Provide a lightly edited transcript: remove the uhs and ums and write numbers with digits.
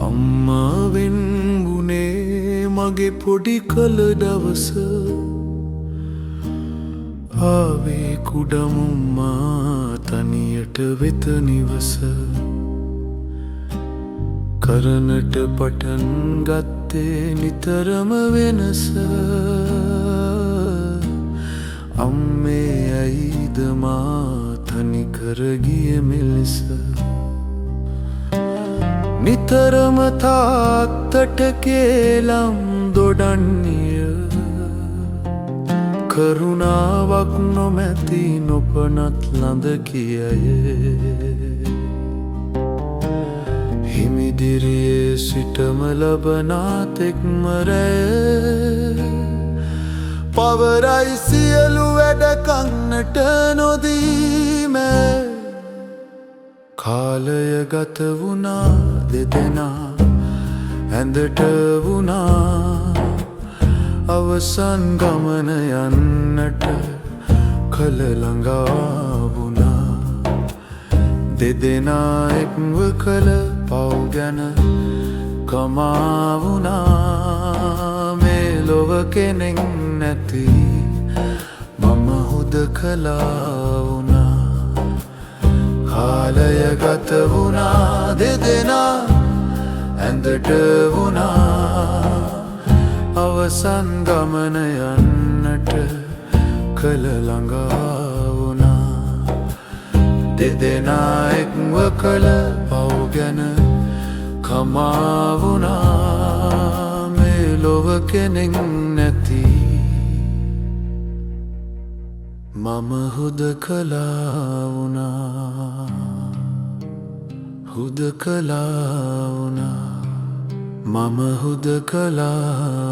අම්මා වෙන්බුනේ මගේ පොඩි කල දවස ආවේ කුඩමුම්මා තනියට වෙත නිවස කරනට පටන් ගත්තේ නිතරම වෙනස අම්මේ ඇයිද මා තනි කර ගිය මෙලෙස නිතරම තාත්තට කේලම් දොඩන්නිය කරුණාවක් නොමැති නොපනත් ළඳ කියයේ හිමිදිරියේ සිටම ලබනා තෙක්ම රැය පවරයි සියලු වැඩ කන්නට නොදීම කාලය ගත වුණා දෙදෙනා ඇඳට වුණා අවසන් ගමන යන්නට කල ළඟා වුණා දෙදෙනා එක්ව කල පව් ගැන කමා වුණා මේ ලොව කෙනෙක් නැති මම හුදකලා වුණා කාලය ගත වුණා දෙදෙනා ඇඳට වුණා අවසන් ගමන යන්නට කල ළඟා වුණා දෙදෙනා එක්ව කල පව් ගැන කමා වුණා මේ ලොව කෙනෙක් නැති මම හුදකලා වුණා හුදකලා වුණා මම හුදකලා